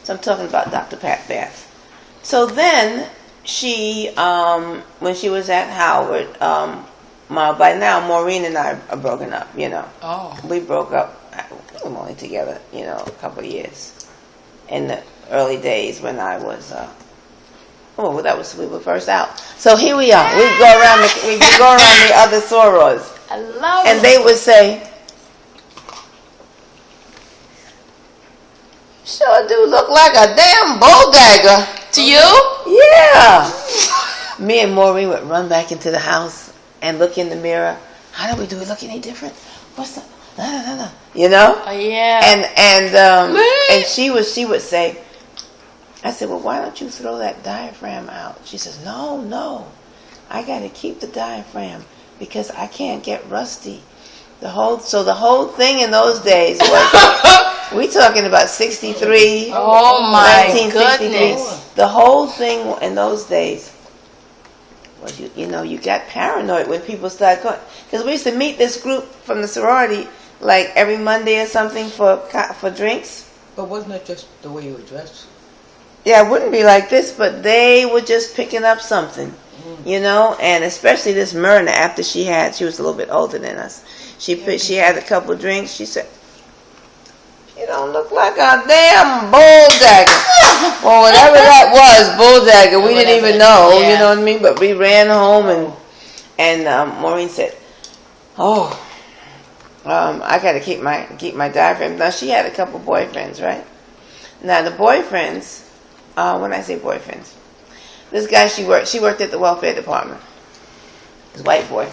So I'm talking about Dr. Pat Bath. So then she, when she was at Howard, by now Maureen and I are broken up, Oh. We broke up, we were only together, a couple of years. In the early days when I was, we were first out. So here we are. We go around the other sorors. I love And it. they would say, sure do look like a damn bull dagger. To you? Yeah. Me and Maureen would run back into the house and look in the mirror. How do we look any different? What's the Oh yeah. And she would say, I said, well, why don't you throw that diaphragm out? She says, no, I got to keep the diaphragm because I can't get rusty. The whole thing in those days was, we talking about 63. Oh my 1963. goodness. The whole thing in those days was, you got paranoid when people started going. Because we used to meet this group from the sorority like every Monday or something for drinks. But wasn't it just the way you were dressed? Yeah, it wouldn't be like this, but they were just picking up something, and especially this Myrna, after she was a little bit older than us. She had a couple of drinks. She said, "You don't look like a damn bull dagger," or whatever that was, bull dagger. We didn't even know, yeah. you know what I mean? But we ran home, and Maureen said, "Oh, I got to keep my diaphragm." Now she had a couple boyfriends, right? Now the boyfriends. When I say boyfriends, this guy she worked at the welfare department. This white boy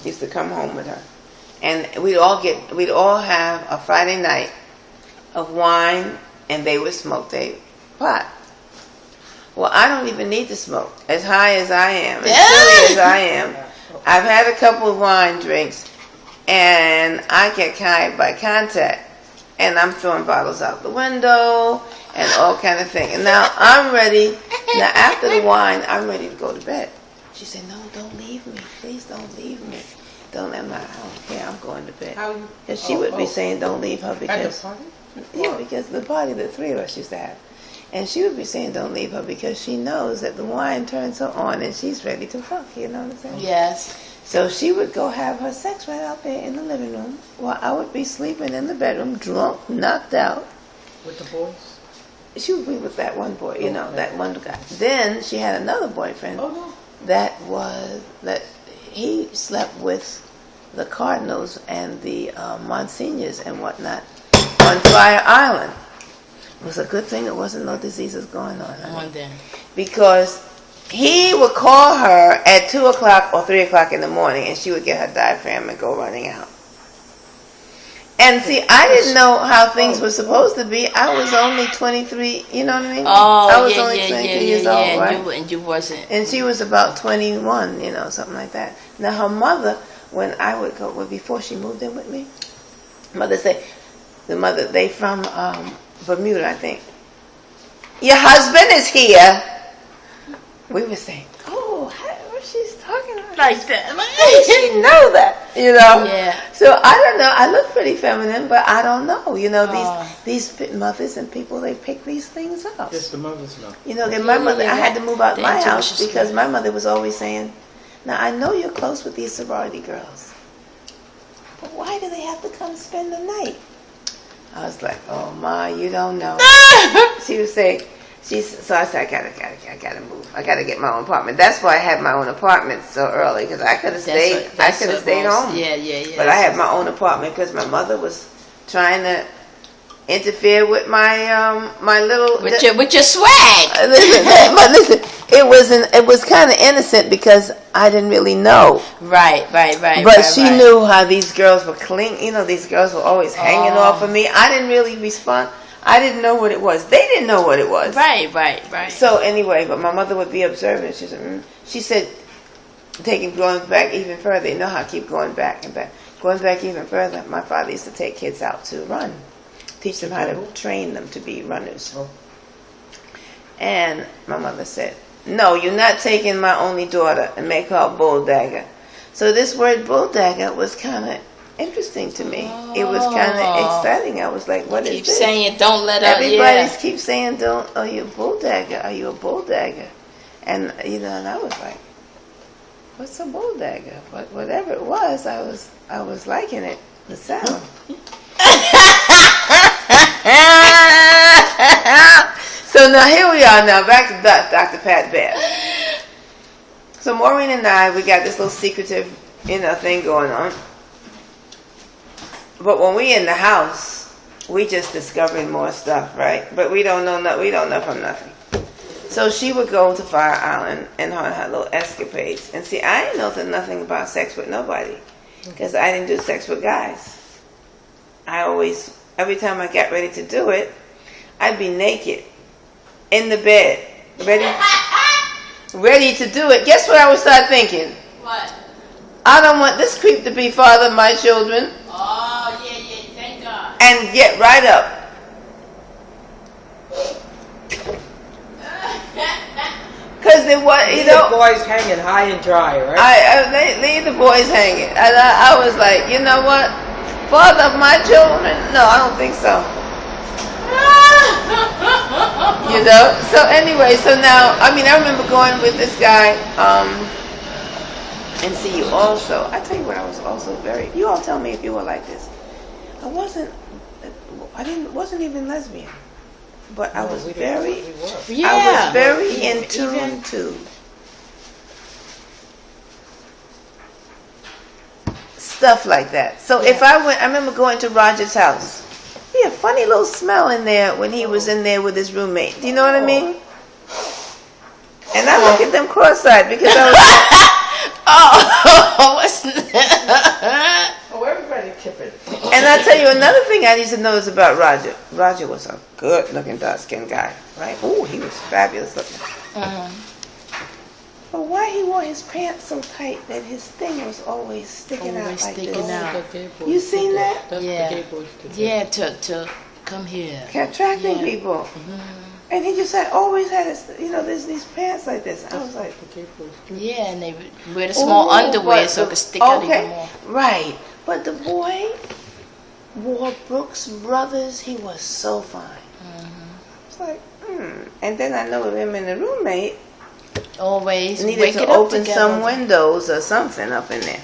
used to come home with her, and we'd all have a Friday night of wine, and they would smoke their pot. Well, I don't even need to smoke. As high as I am, as silly as I am, I've had a couple of wine drinks, and I get high by contact, and I'm throwing bottles out the window. And all kind of thing. And now I'm ready. Now after the wine, I'm ready to go to bed. She said, "No, don't leave me. Please don't leave me. I don't care. I'm going to bed." And she would be saying, "Don't leave her because because the party the three of us used to have." And she would be saying, "Don't leave her because she knows that the wine turns her on and she's ready to fuck." You know what I'm saying? Yes. So she would go have her sex right out there in the living room while I would be sleeping in the bedroom, drunk, knocked out. With the boys? She would be with that one boy, that one guy. Then she had another boyfriend that he slept with the Cardinals and the Monsignors and whatnot on Fire Island. It was a good thing there wasn't no diseases going on. Because he would call her at 2 o'clock or 3 o'clock in the morning, and she would get her diaphragm and go running out. And see, I didn't know how things were supposed to be. I was only 23, you know what I mean? I was only 23 years old, right? And you wasn't. And she was about 21, something like that. Now her mother, when I would go, before she moved in with me, they from Bermuda, I think. Your husband is here. We were saying, oh, she's talking like that. How did she know that? Yeah. So I don't know. I look pretty feminine, but I don't know. These mothers and people, they pick these things up. Just the mothers know. My mother, I had to move out my house because my mother was always saying, "Now I know you're close with these sorority girls, but why do they have to come spend the night?" I was like, "Oh, Ma, you don't know." She would say. So I said, I gotta move. I gotta get my own apartment. That's why I had my own apartment so early, because I could have stayed. I could have stayed home. Yeah. But I had my own apartment because my mother was trying to interfere with my my little with your swag. Listen, it was kind of innocent because I didn't really know. Right. But she knew how these girls were clean. These girls were always hanging off of me. I didn't really respond. I didn't know what it was. They didn't know what it was. Right. So anyway, but my mother would be observant. She said, going back even further. You know how I keep going back and back. Going back even further, my father used to take kids out to run. Teach them how to train them to be runners. And my mother said, "No, you're not taking my only daughter and make her a bull dagger." So this word bull dagger was kind of interesting to me. It was kind of exciting. I was like, what is Keep this? saying, don't let up. Everybody Yeah. keeps saying, "Don't, are you a bulldagger? Are you a bulldagger?" And and I was like, "What's a bulldagger?" But whatever it was, I was liking it, the sound. So now here we are. Now back to Dr. Pat Bath. So Maureen and I, we got this little secretive, thing going on. But when we in the house, we just discovering more stuff, right? But we don't know from nothing. So she would go to Fire Island and her little escapades. And see, I didn't know nothing about sex with nobody because I didn't do sex with guys. Every time I got ready to do it, I'd be naked in the bed, ready to do it. Guess what I would start thinking? What? I don't want this creep to be father of my children. Oh, yeah, thank God. And get right up. Because they was, Leave the boys hanging high and dry, right? they leave the boys hanging. And I was like, you know what? Father of my children? No, I don't think so. So anyway, so now, I remember going with this guy, and see you also. I tell you what, I was also you all tell me if you were like this. I wasn't even lesbian, but I was very in tune to stuff like that. So if I remember going to Roger's house. He had a funny little smell in there when he was in there with his roommate. Do you know what I mean? And I look at them cross-eyed because I was like, Everybody tipping. And I tell you another thing I used to notice about Roger. Roger was a good-looking, dark-skinned guy, right? Oh, he was fabulous looking. But why he wore his pants so tight that his thing was always sticking out like this? You seen that? That's Yeah. the gay boys do. Yeah, to come here. Attracting people. And he just always had his, there's these pants like this. I was like, Yeah, and they wear the small underwear so it could stick out even more. Right. But the boy wore Brooks Brothers. He was so fine. It's like, And then I know him and the roommate Always needed wake to it up open together. some windows or something up in there.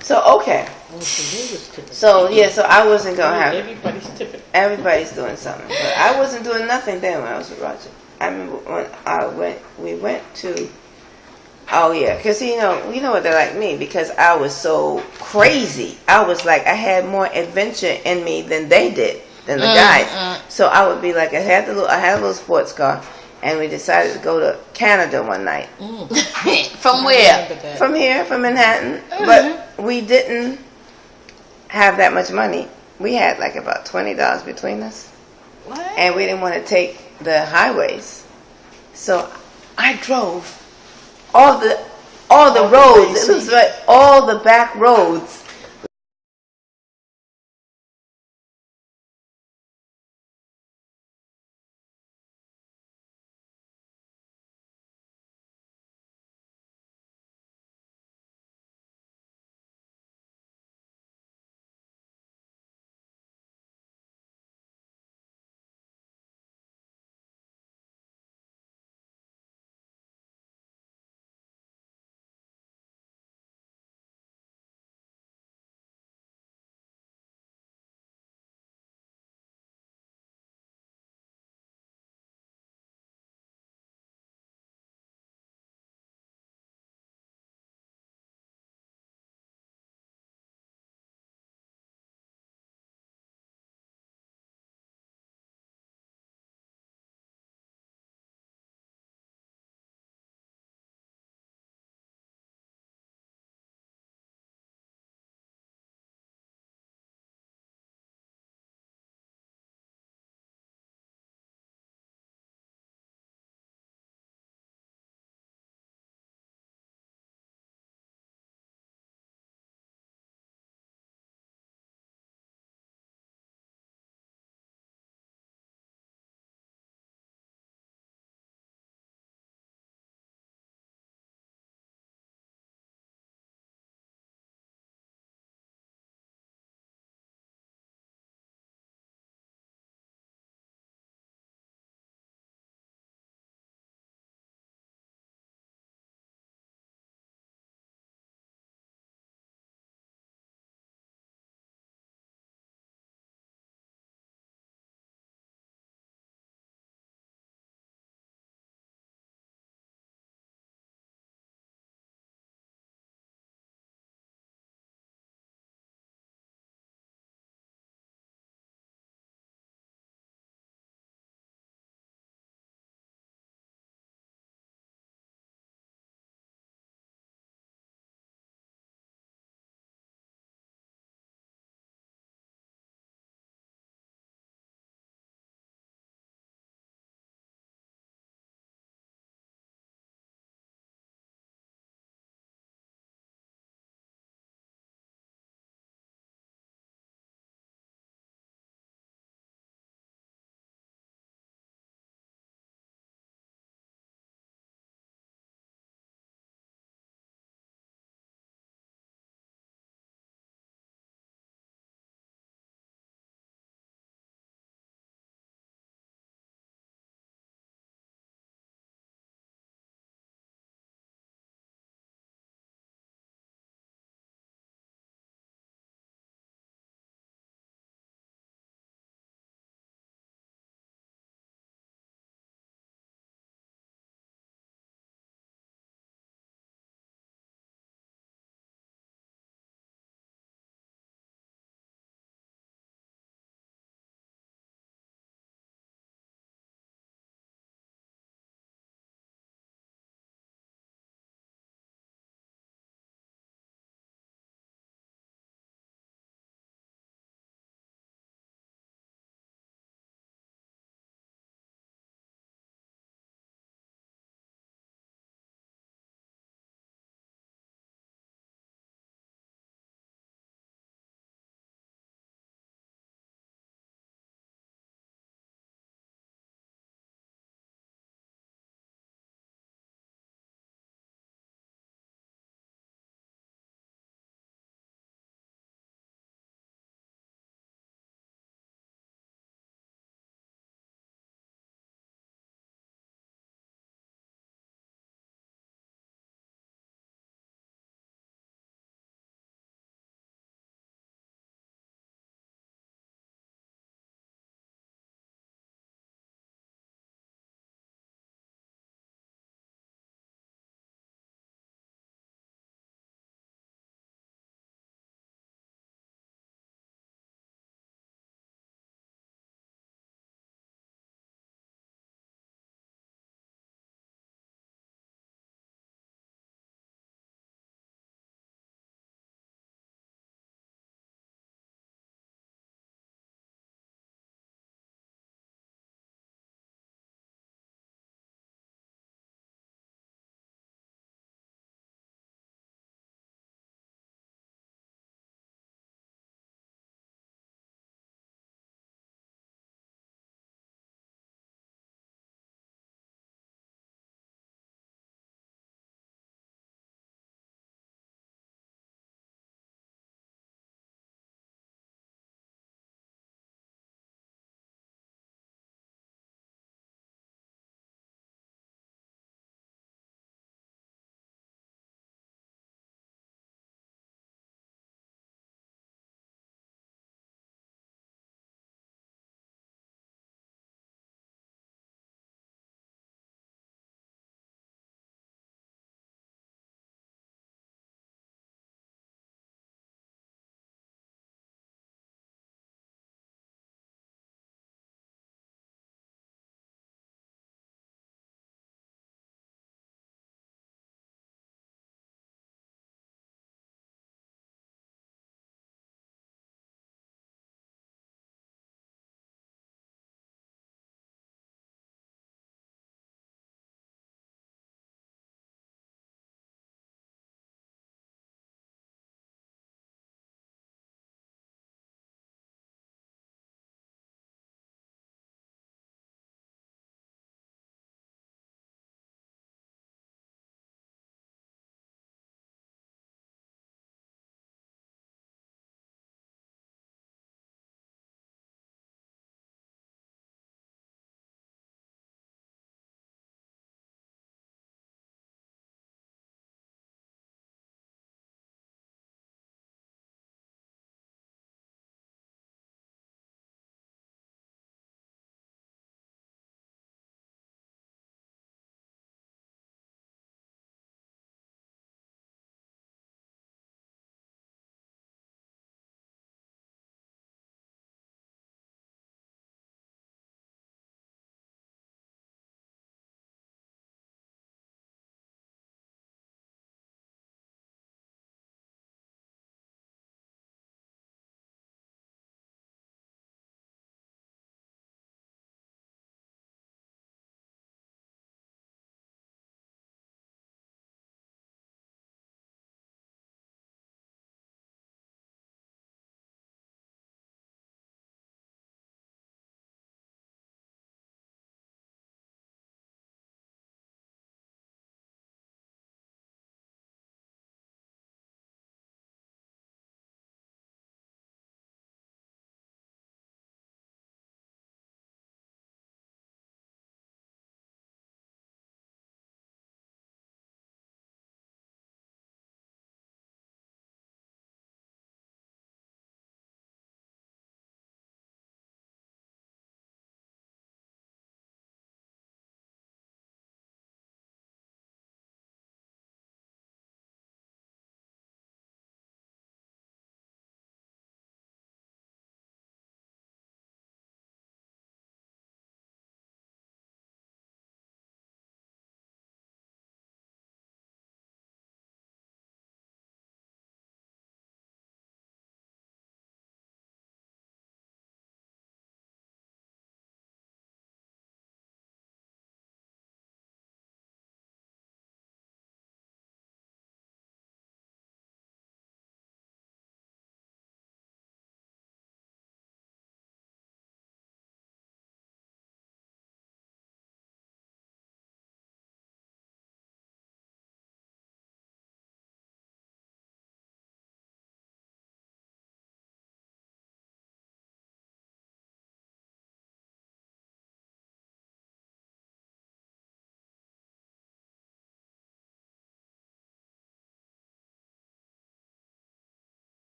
So, okay. So, so I wasn't going to have Everybody's tipping. Everybody's doing something. But I wasn't doing nothing then when I was with Roger. I remember when we went to, because you know what they're like me, because I was so crazy. I was like, I had more adventure in me than they did, than the guys. So I would be like, I had a little sports car, and we decided to go to Canada one night. From where? From here, from Manhattan. But we didn't have that much money. We had like about $20 between us. What? And we didn't want to take the highways. So I drove all the roads. It was like all the back roads